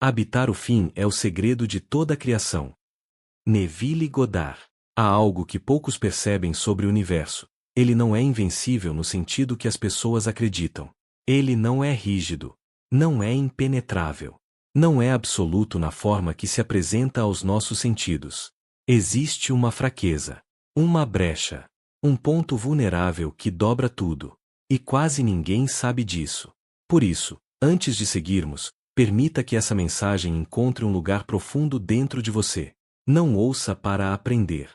Habitar o fim é o segredo de toda a criação. Neville Goddard. Há algo que poucos percebem sobre o universo. Ele não é invencível no sentido que as pessoas acreditam. Ele não é rígido. Não é impenetrável. Não é absoluto na forma que se apresenta aos nossos sentidos. Existe uma fraqueza, uma brecha, um ponto vulnerável que dobra tudo. E quase ninguém sabe disso. Por isso, antes de seguirmos, permita que essa mensagem encontre um lugar profundo dentro de você. Não ouça para aprender.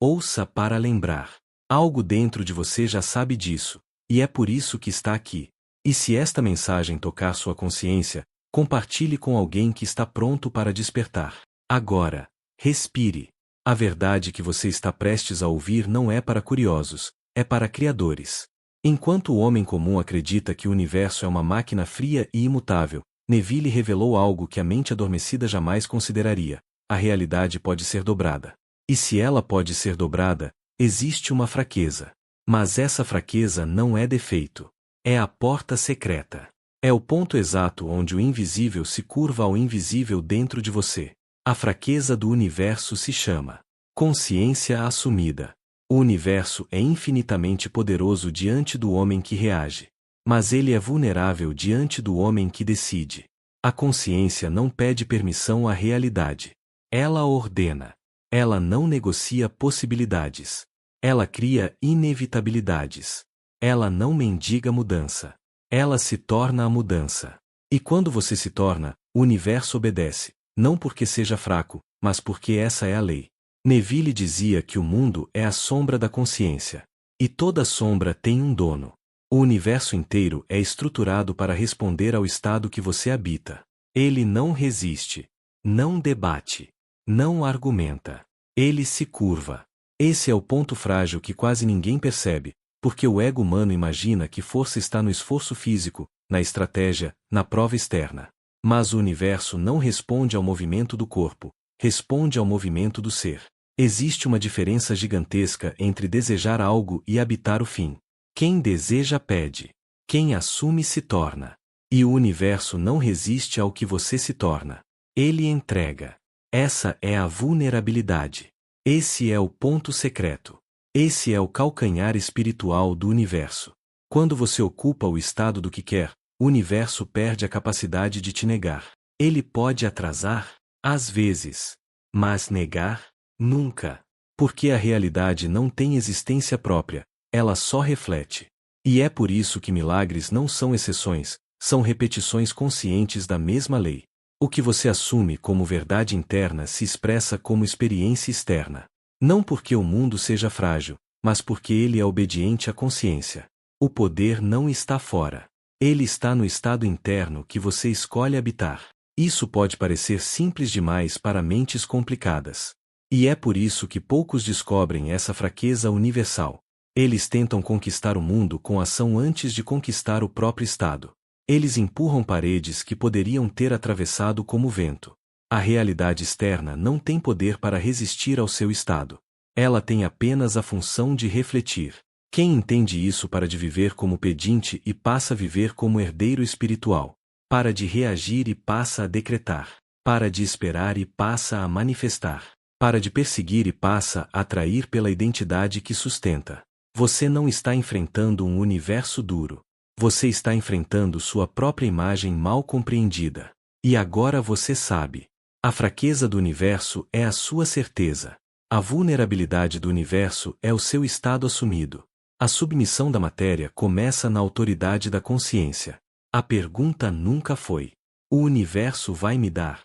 Ouça para lembrar. Algo dentro de você já sabe disso, e é por isso que está aqui. E se esta mensagem tocar sua consciência, compartilhe com alguém que está pronto para despertar. Agora, respire. A verdade que você está prestes a ouvir não é para curiosos, é para criadores. Enquanto o homem comum acredita que o universo é uma máquina fria e imutável, Neville revelou algo que a mente adormecida jamais consideraria. A realidade pode ser dobrada. E se ela pode ser dobrada, existe uma fraqueza. Mas essa fraqueza não é defeito. É a porta secreta. É o ponto exato onde o invisível se curva ao invisível dentro de você. A fraqueza do universo se chama consciência assumida. O universo é infinitamente poderoso diante do homem que reage. Mas ele é vulnerável diante do homem que decide. A consciência não pede permissão à realidade. Ela ordena. Ela não negocia possibilidades. Ela cria inevitabilidades. Ela não mendiga mudança. Ela se torna a mudança. E quando você se torna, o universo obedece, não porque seja fraco, mas porque essa é a lei. Neville dizia que o mundo é a sombra da consciência. E toda sombra tem um dono. O universo inteiro é estruturado para responder ao estado que você habita. Ele não resiste, não debate, não argumenta. Ele se curva. Esse é o ponto frágil que quase ninguém percebe, porque o ego humano imagina que força está no esforço físico, na estratégia, na prova externa. Mas o universo não responde ao movimento do corpo, responde ao movimento do ser. Existe uma diferença gigantesca entre desejar algo e habitar o fim. Quem deseja pede. Quem assume se torna. E o universo não resiste ao que você se torna. Ele entrega. Essa é a vulnerabilidade. Esse é o ponto secreto. Esse é o calcanhar espiritual do universo. Quando você ocupa o estado do que quer, o universo perde a capacidade de te negar. Ele pode atrasar, às vezes, mas negar, nunca. Porque a realidade não tem existência própria, ela só reflete. E é por isso que milagres não são exceções, são repetições conscientes da mesma lei. O que você assume como verdade interna se expressa como experiência externa. Não porque o mundo seja frágil, mas porque ele é obediente à consciência. O poder não está fora. Ele está no estado interno que você escolhe habitar. Isso pode parecer simples demais para mentes complicadas. E é por isso que poucos descobrem essa fraqueza universal. Eles tentam conquistar o mundo com ação antes de conquistar o próprio estado. Eles empurram paredes que poderiam ter atravessado como vento. A realidade externa não tem poder para resistir ao seu estado. Ela tem apenas a função de refletir. Quem entende isso para de viver como pedinte e passa a viver como herdeiro espiritual. Para de reagir e passa a decretar. Para de esperar e passa a manifestar. Para de perseguir e passa a atrair pela identidade que sustenta. Você não está enfrentando um universo duro. Você está enfrentando sua própria imagem mal compreendida. E agora você sabe. A fraqueza do universo é a sua certeza. A vulnerabilidade do universo é o seu estado assumido. A submissão da matéria começa na autoridade da consciência. A pergunta nunca foi: o universo vai me dar?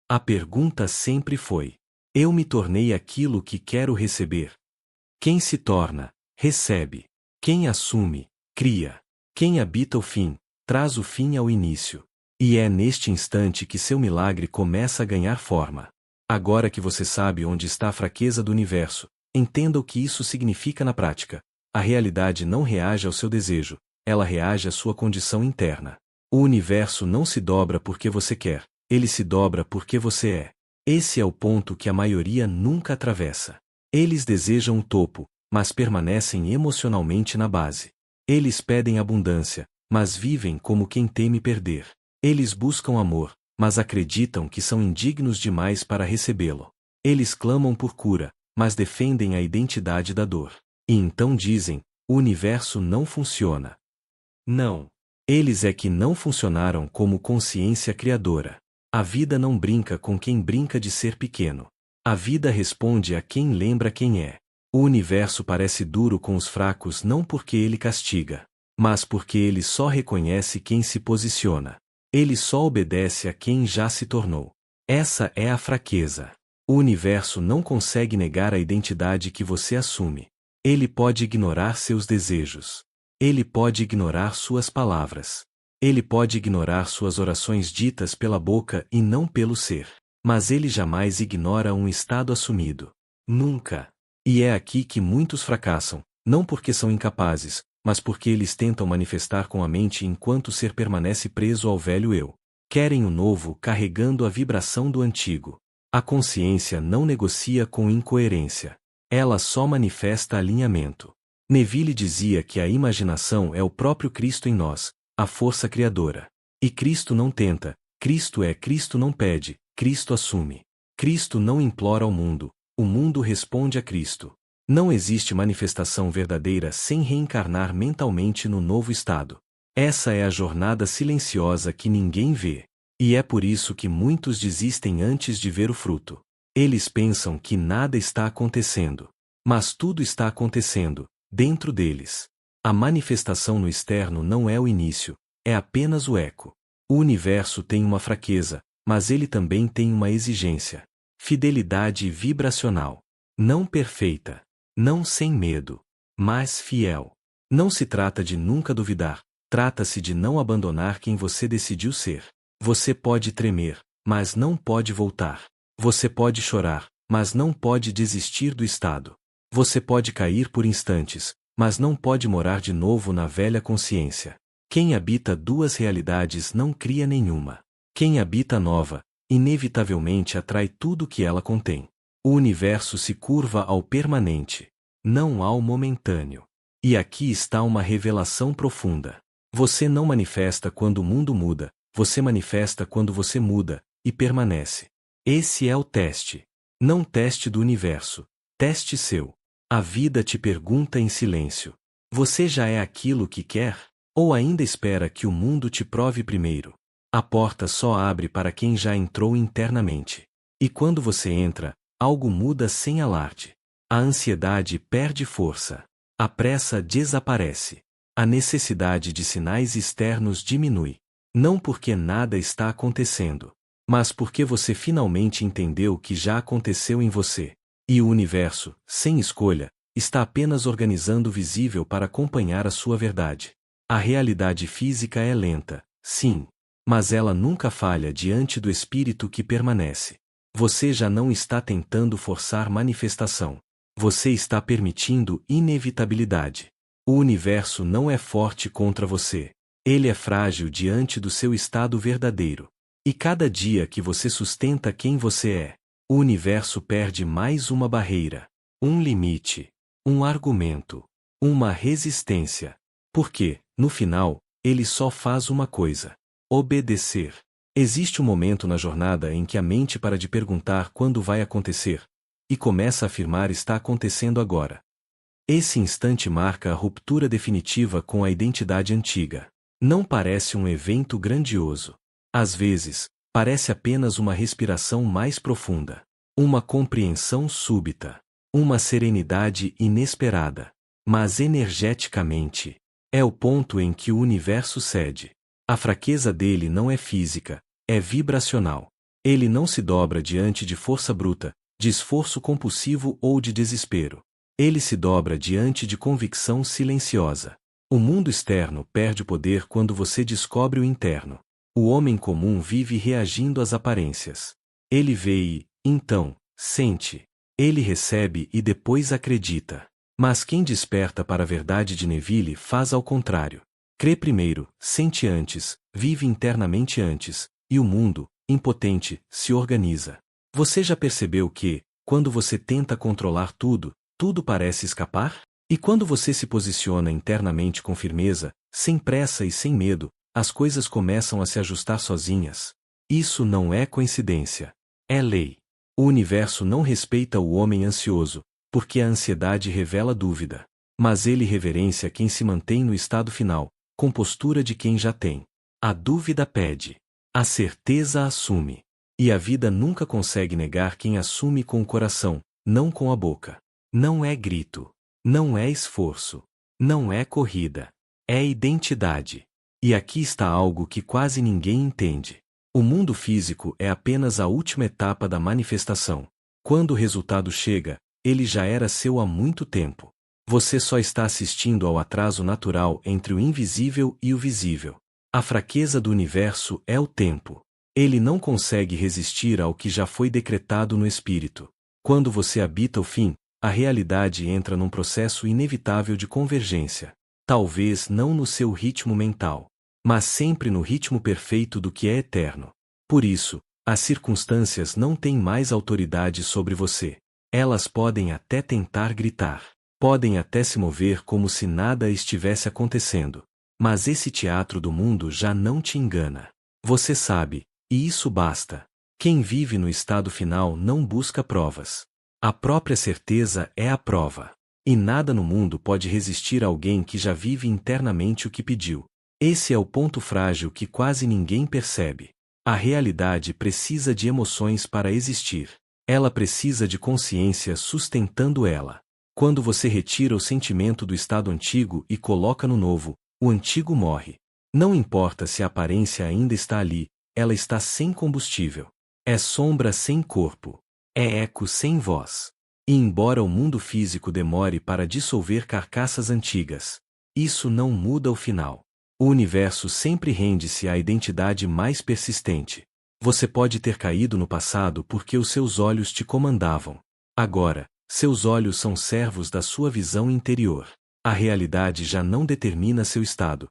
A pergunta sempre foi: eu me tornei aquilo que quero receber? Quem se torna, recebe. Quem assume, cria. Quem habita o fim, traz o fim ao início. E é neste instante que seu milagre começa a ganhar forma. Agora que você sabe onde está a fraqueza do universo, entenda o que isso significa na prática. A realidade não reage ao seu desejo, ela reage à sua condição interna. O universo não se dobra porque você quer, ele se dobra porque você é. Esse é o ponto que a maioria nunca atravessa. Eles desejam o topo, mas permanecem emocionalmente na base. Eles pedem abundância, mas vivem como quem teme perder. Eles buscam amor, mas acreditam que são indignos demais para recebê-lo. Eles clamam por cura, mas defendem a identidade da dor. E então dizem: o universo não funciona. Não. Eles é que não funcionaram como consciência criadora. A vida não brinca com quem brinca de ser pequeno. A vida responde a quem lembra quem é. O universo parece duro com os fracos não porque ele castiga, mas porque ele só reconhece quem se posiciona. Ele só obedece a quem já se tornou. Essa é a fraqueza. O universo não consegue negar a identidade que você assume. Ele pode ignorar seus desejos. Ele pode ignorar suas palavras. Ele pode ignorar suas orações ditas pela boca e não pelo ser. Mas ele jamais ignora um estado assumido. Nunca. E é aqui que muitos fracassam, não porque são incapazes, mas porque eles tentam manifestar com a mente enquanto o ser permanece preso ao velho eu. Querem o novo carregando a vibração do antigo. A consciência não negocia com incoerência. Ela só manifesta alinhamento. Neville dizia que a imaginação é o próprio Cristo em nós, a força criadora. E Cristo não tenta, Cristo não pede, Cristo assume. Cristo não implora ao mundo, o mundo responde a Cristo. Não existe manifestação verdadeira sem reencarnar mentalmente no novo estado. Essa é a jornada silenciosa que ninguém vê. E é por isso que muitos desistem antes de ver o fruto. Eles pensam que nada está acontecendo. Mas tudo está acontecendo, dentro deles. A manifestação no externo não é o início, é apenas o eco. O universo tem uma fraqueza, mas ele também tem uma exigência. Fidelidade vibracional. Não perfeita. Não sem medo. Mas fiel. Não se trata de nunca duvidar, trata-se de não abandonar quem você decidiu ser. Você pode tremer, mas não pode voltar. Você pode chorar, mas não pode desistir do estado. Você pode cair por instantes, mas não pode morar de novo na velha consciência. Quem habita duas realidades não cria nenhuma. Quem habita nova, inevitavelmente atrai tudo que ela contém. O universo se curva ao permanente, não ao momentâneo. E aqui está uma revelação profunda. Você não manifesta quando o mundo muda, você manifesta quando você muda, e permanece. Esse é o teste. Não teste do universo, teste seu. A vida te pergunta em silêncio. Você já é aquilo que quer? Ou ainda espera que o mundo te prove primeiro? A porta só abre para quem já entrou internamente. E quando você entra, algo muda sem alarde. A ansiedade perde força. A pressa desaparece. A necessidade de sinais externos diminui. Não porque nada está acontecendo, mas porque você finalmente entendeu que já aconteceu em você. E o universo, sem escolha, está apenas organizando o visível para acompanhar a sua verdade. A realidade física é lenta, sim, mas ela nunca falha diante do espírito que permanece. Você já não está tentando forçar manifestação. Você está permitindo inevitabilidade. O universo não é forte contra você. Ele é frágil diante do seu estado verdadeiro. E cada dia que você sustenta quem você é, o universo perde mais uma barreira, um limite, um argumento, uma resistência. Porque, no final, ele só faz uma coisa: obedecer. Existe um momento na jornada em que a mente para de perguntar quando vai acontecer, e começa a afirmar está acontecendo agora. Esse instante marca a ruptura definitiva com a identidade antiga. Não parece um evento grandioso. Às vezes, parece apenas uma respiração mais profunda. Uma compreensão súbita. Uma serenidade inesperada. Mas energeticamente, é o ponto em que o universo cede. A fraqueza dele não é física, é vibracional. Ele não se dobra diante de força bruta, de esforço compulsivo ou de desespero. Ele se dobra diante de convicção silenciosa. O mundo externo perde o poder quando você descobre o interno. O homem comum vive reagindo às aparências. Ele vê e, então, sente. Ele recebe e depois acredita. Mas quem desperta para a verdade de Neville faz ao contrário. Crê primeiro, sente antes, vive internamente antes, e o mundo, impotente, se organiza. Você já percebeu que, quando você tenta controlar tudo, tudo parece escapar? E quando você se posiciona internamente com firmeza, sem pressa e sem medo, as coisas começam a se ajustar sozinhas. Isso não é coincidência. É lei. O universo não respeita o homem ansioso, porque a ansiedade revela dúvida. Mas ele reverencia quem se mantém no estado final, com postura de quem já tem. A dúvida pede. A certeza assume. E a vida nunca consegue negar quem assume com o coração, não com a boca. Não é grito. Não é esforço. Não é corrida. É identidade. E aqui está algo que quase ninguém entende. O mundo físico é apenas a última etapa da manifestação. Quando o resultado chega, ele já era seu há muito tempo. Você só está assistindo ao atraso natural entre o invisível e o visível. A fraqueza do universo é o tempo. Ele não consegue resistir ao que já foi decretado no espírito. Quando você habita o fim, a realidade entra num processo inevitável de convergência. Talvez não no seu ritmo mental, mas sempre no ritmo perfeito do que é eterno. Por isso, as circunstâncias não têm mais autoridade sobre você. Elas podem até tentar gritar. Podem até se mover como se nada estivesse acontecendo. Mas esse teatro do mundo já não te engana. Você sabe, e isso basta. Quem vive no estado final não busca provas. A própria certeza é a prova. E nada no mundo pode resistir a alguém que já vive internamente o que pediu. Esse é o ponto frágil que quase ninguém percebe. A realidade precisa de emoções para existir. Ela precisa de consciência sustentando ela. Quando você retira o sentimento do estado antigo e coloca no novo, o antigo morre. Não importa se a aparência ainda está ali, ela está sem combustível. É sombra sem corpo. É eco sem voz. E embora o mundo físico demore para dissolver carcaças antigas, isso não muda o final. O universo sempre rende-se à identidade mais persistente. Você pode ter caído no passado porque os seus olhos te comandavam. Agora, seus olhos são servos da sua visão interior. A realidade já não determina seu estado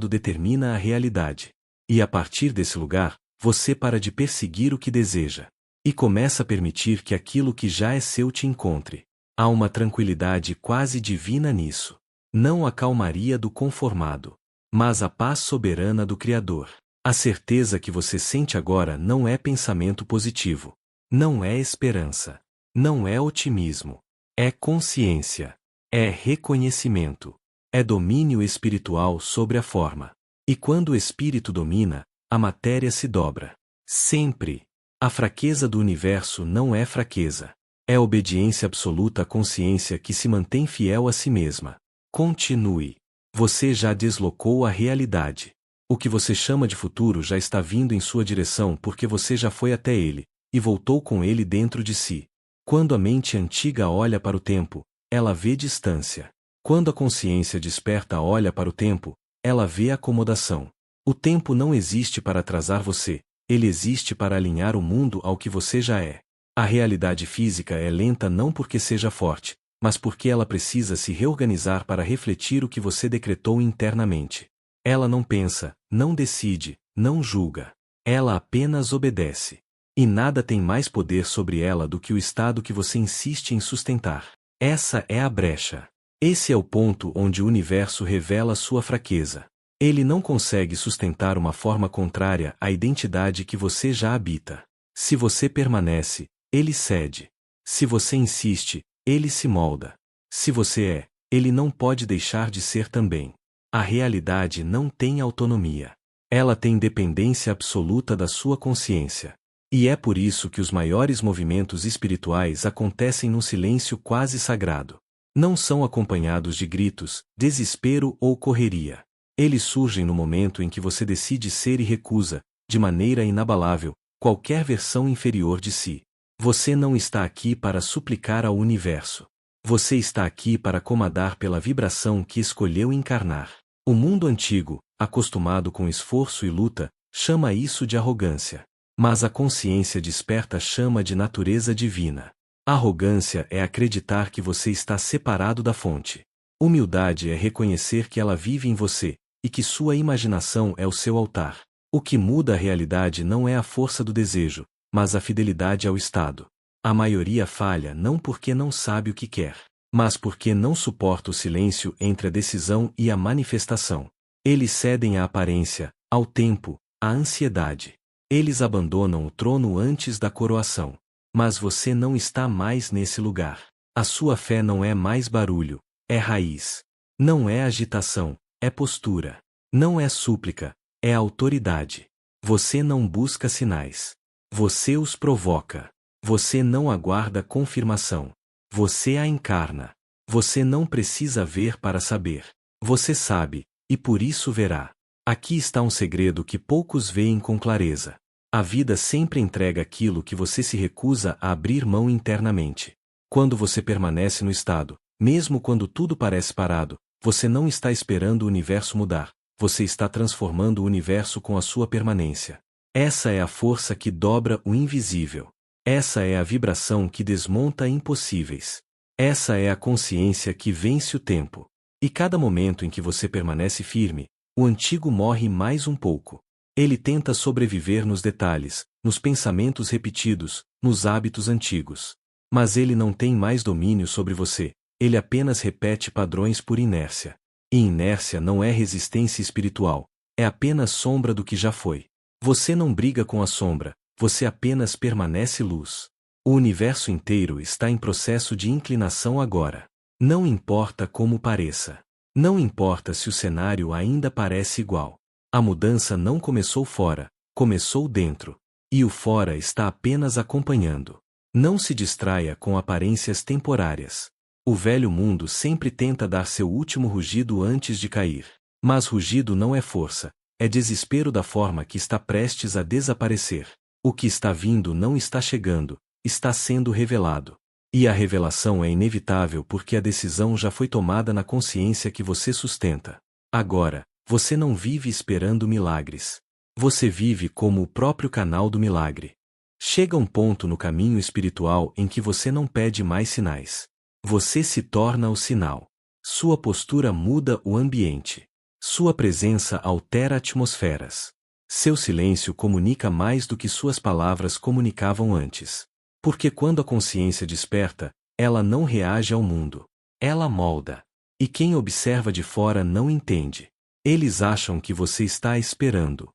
determina a realidade. E a partir desse lugar, você para de perseguir o que deseja. E começa a permitir que aquilo que já é seu te encontre. Há uma tranquilidade quase divina nisso. Não a calmaria do conformado, mas a paz soberana do Criador. A certeza que você sente agora não é pensamento positivo. Não é esperança. Não é otimismo. É consciência. É reconhecimento. É domínio espiritual sobre a forma. E quando o espírito domina, a matéria se dobra. Sempre. A fraqueza do universo não é fraqueza. É obediência absoluta à consciência que se mantém fiel a si mesma. Continue. Você já deslocou a realidade. O que você chama de futuro já está vindo em sua direção porque você já foi até ele, e voltou com ele dentro de si. Quando a mente antiga olha para o tempo, ela vê distância. Quando a consciência desperta olha para o tempo, ela vê acomodação. O tempo não existe para atrasar você, ele existe para alinhar o mundo ao que você já é. A realidade física é lenta não porque seja forte, mas porque ela precisa se reorganizar para refletir o que você decretou internamente. Ela não pensa, não decide, não julga. Ela apenas obedece. E nada tem mais poder sobre ela do que o estado que você insiste em sustentar. Essa é a brecha. Esse é o ponto onde o universo revela sua fraqueza. Ele não consegue sustentar uma forma contrária à identidade que você já habita. Se você permanece, ele cede. Se você insiste, ele se molda. Se você é, ele não pode deixar de ser também. A realidade não tem autonomia. Ela tem dependência absoluta da sua consciência. E é por isso que os maiores movimentos espirituais acontecem num silêncio quase sagrado. Não são acompanhados de gritos, desespero ou correria. Eles surgem no momento em que você decide ser e recusa, de maneira inabalável, qualquer versão inferior de si. Você não está aqui para suplicar ao universo. Você está aqui para comandar pela vibração que escolheu encarnar. O mundo antigo, acostumado com esforço e luta, chama isso de arrogância. Mas a consciência desperta chama de natureza divina. Arrogância é acreditar que você está separado da fonte. Humildade é reconhecer que ela vive em você, e que sua imaginação é o seu altar. O que muda a realidade não é a força do desejo, mas a fidelidade ao estado. A maioria falha não porque não sabe o que quer, mas porque não suporta o silêncio entre a decisão e a manifestação. Eles cedem à aparência, ao tempo, à ansiedade. Eles abandonam o trono antes da coroação. Mas você não está mais nesse lugar. A sua fé não é mais barulho, é raiz. Não é agitação, é postura. Não é súplica, é autoridade. Você não busca sinais. Você os provoca. Você não aguarda confirmação. Você a encarna. Você não precisa ver para saber. Você sabe, e por isso verá. Aqui está um segredo que poucos veem com clareza. A vida sempre entrega aquilo que você se recusa a abrir mão internamente. Quando você permanece no estado, mesmo quando tudo parece parado, você não está esperando o universo mudar, você está transformando o universo com a sua permanência. Essa é a força que dobra o invisível. Essa é a vibração que desmonta impossíveis. Essa é a consciência que vence o tempo. E cada momento em que você permanece firme, o antigo morre mais um pouco. Ele tenta sobreviver nos detalhes, nos pensamentos repetidos, nos hábitos antigos. Mas ele não tem mais domínio sobre você, ele apenas repete padrões por inércia. E inércia não é resistência espiritual, é apenas sombra do que já foi. Você não briga com a sombra, você apenas permanece luz. O universo inteiro está em processo de inclinação agora. Não importa como pareça. Não importa se o cenário ainda parece igual. A mudança não começou fora, começou dentro. E o fora está apenas acompanhando. Não se distraia com aparências temporárias. O velho mundo sempre tenta dar seu último rugido antes de cair. Mas rugido não é força, é desespero da forma que está prestes a desaparecer. O que está vindo não está chegando, está sendo revelado. E a revelação é inevitável porque a decisão já foi tomada na consciência que você sustenta. Agora, você não vive esperando milagres. Você vive como o próprio canal do milagre. Chega um ponto no caminho espiritual em que você não pede mais sinais. Você se torna o sinal. Sua postura muda o ambiente. Sua presença altera atmosferas. Seu silêncio comunica mais do que suas palavras comunicavam antes. Porque quando a consciência desperta, ela não reage ao mundo. Ela molda. E quem observa de fora não entende. Eles acham que você está esperando.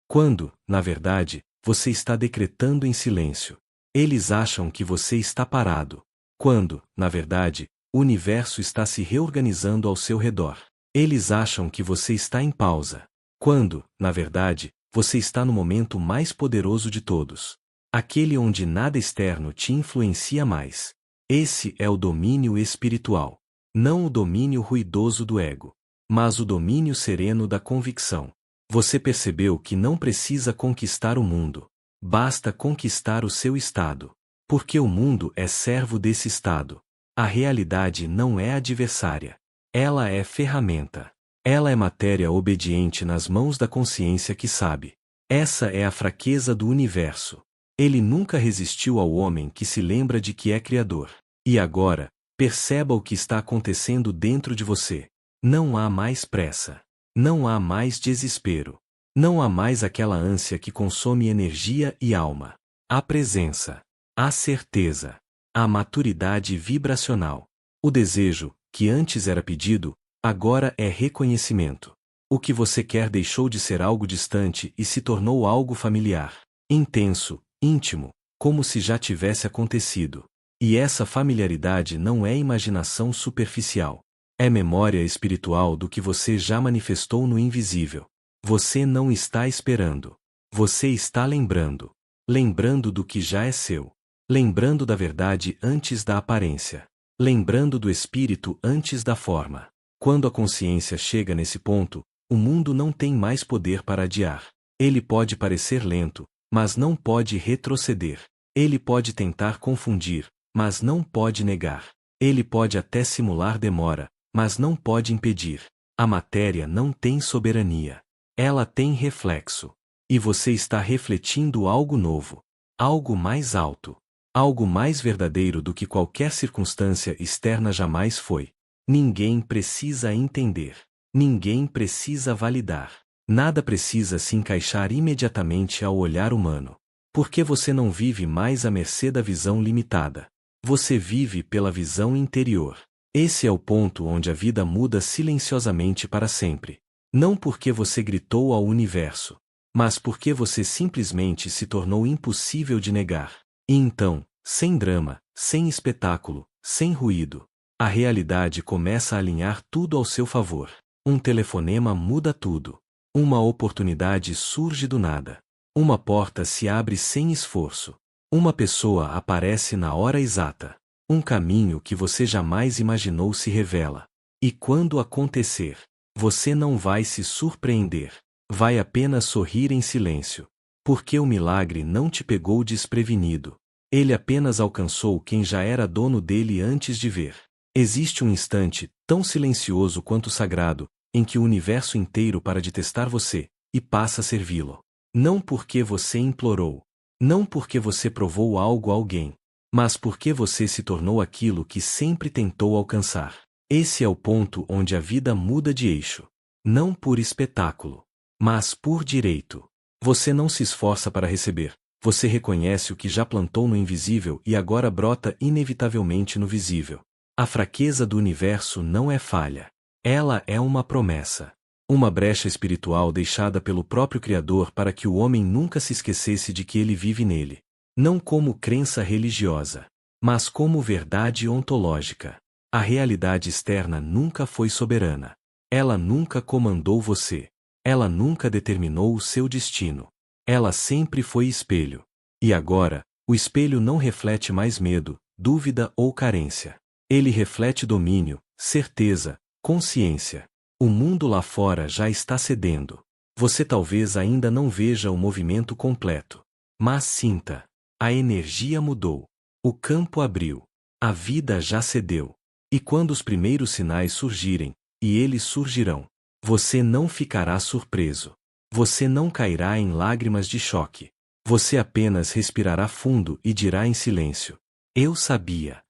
Quando, na verdade, você está decretando em silêncio. Eles acham que você está parado. Quando, na verdade, o universo está se reorganizando ao seu redor. Eles acham que você está em pausa. Quando, na verdade, você está no momento mais poderoso de todos. Aquele onde nada externo te influencia mais. Esse é o domínio espiritual. Não o domínio ruidoso do ego, mas o domínio sereno da convicção. Você percebeu que não precisa conquistar o mundo. Basta conquistar o seu estado. Porque o mundo é servo desse estado. A realidade não é adversária. Ela é ferramenta. Ela é matéria obediente nas mãos da consciência que sabe. Essa é a fraqueza do universo. Ele nunca resistiu ao homem que se lembra de que é criador. E agora, perceba o que está acontecendo dentro de você. Não há mais pressa. Não há mais desespero. Não há mais aquela ânsia que consome energia e alma. Há presença. Há certeza. Há maturidade vibracional. O desejo, que antes era pedido, agora é reconhecimento. O que você quer deixou de ser algo distante e se tornou algo familiar, intenso, íntimo, como se já tivesse acontecido. E essa familiaridade não é imaginação superficial. É memória espiritual do que você já manifestou no invisível. Você não está esperando. Você está lembrando. Lembrando do que já é seu. Lembrando da verdade antes da aparência. Lembrando do espírito antes da forma. Quando a consciência chega nesse ponto, o mundo não tem mais poder para adiar. Ele pode parecer lento, mas não pode retroceder. Ele pode tentar confundir, mas não pode negar. Ele pode até simular demora, mas não pode impedir. A matéria não tem soberania. Ela tem reflexo. E você está refletindo algo novo. Algo mais alto. Algo mais verdadeiro do que qualquer circunstância externa jamais foi. Ninguém precisa entender. Ninguém precisa validar. Nada precisa se encaixar imediatamente ao olhar humano. Porque você não vive mais à mercê da visão limitada. Você vive pela visão interior. Esse é o ponto onde a vida muda silenciosamente para sempre. Não porque você gritou ao universo, mas porque você simplesmente se tornou impossível de negar. E então, sem drama, sem espetáculo, sem ruído, a realidade começa a alinhar tudo ao seu favor. Um telefonema muda tudo. Uma oportunidade surge do nada. Uma porta se abre sem esforço. Uma pessoa aparece na hora exata. Um caminho que você jamais imaginou se revela. E quando acontecer, você não vai se surpreender. Vai apenas sorrir em silêncio. Porque o milagre não te pegou desprevenido. Ele apenas alcançou quem já era dono dele antes de ver. Existe um instante, tão silencioso quanto sagrado, em que o universo inteiro para de testar você, e passa a servi-lo. Não porque você implorou. Não porque você provou algo a alguém. Mas porque você se tornou aquilo que sempre tentou alcançar. Esse é o ponto onde a vida muda de eixo. Não por espetáculo, mas por direito. Você não se esforça para receber. Você reconhece o que já plantou no invisível e agora brota inevitavelmente no visível. A fraqueza do universo não é falha. Ela é uma promessa. Uma brecha espiritual deixada pelo próprio Criador para que o homem nunca se esquecesse de que ele vive nele. Não como crença religiosa, mas como verdade ontológica. A realidade externa nunca foi soberana. Ela nunca comandou você. Ela nunca determinou o seu destino. Ela sempre foi espelho. E agora, o espelho não reflete mais medo, dúvida ou carência. Ele reflete domínio, certeza, consciência. O mundo lá fora já está cedendo. Você talvez ainda não veja o movimento completo. Mas sinta. A energia mudou. O campo abriu. A vida já cedeu. E quando os primeiros sinais surgirem, e eles surgirão, você não ficará surpreso. Você não cairá em lágrimas de choque. Você apenas respirará fundo e dirá em silêncio: eu sabia.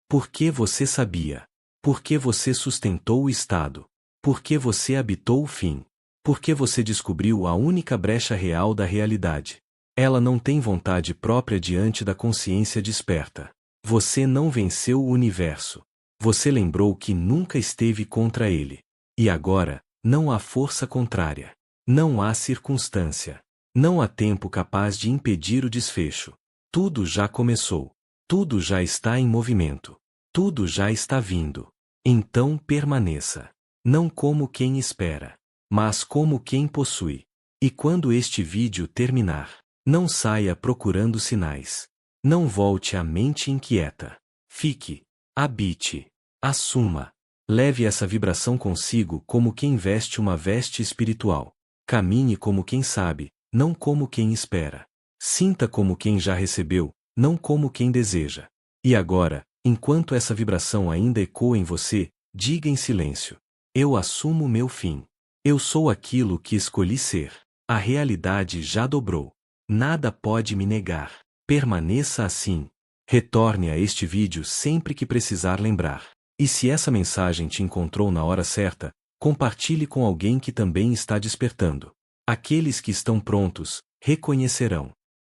Por que você sabia? Porque você sustentou o estado. Porque você habitou o fim. Porque você descobriu a única brecha real da realidade. Ela não tem vontade própria diante da consciência desperta. Você não venceu o universo. Você lembrou que nunca esteve contra ele. E agora, não há força contrária. Não há circunstância. Não há tempo capaz de impedir o desfecho. Tudo já começou. Tudo já está em movimento. Tudo já está vindo. Então permaneça. Não como quem espera, mas como quem possui. E quando este vídeo terminar, não saia procurando sinais. Não volte à mente inquieta. Fique. Habite. Assuma. Leve essa vibração consigo como quem veste uma veste espiritual. Caminhe como quem sabe, não como quem espera. Sinta como quem já recebeu, não como quem deseja. E agora, enquanto essa vibração ainda ecoa em você, diga em silêncio: eu assumo meu fim. Eu sou aquilo que escolhi ser. A realidade já dobrou. Nada pode me negar. Permaneça assim. Retorne a este vídeo sempre que precisar lembrar. E se essa mensagem te encontrou na hora certa, compartilhe com alguém que também está despertando. Aqueles que estão prontos, reconhecerão.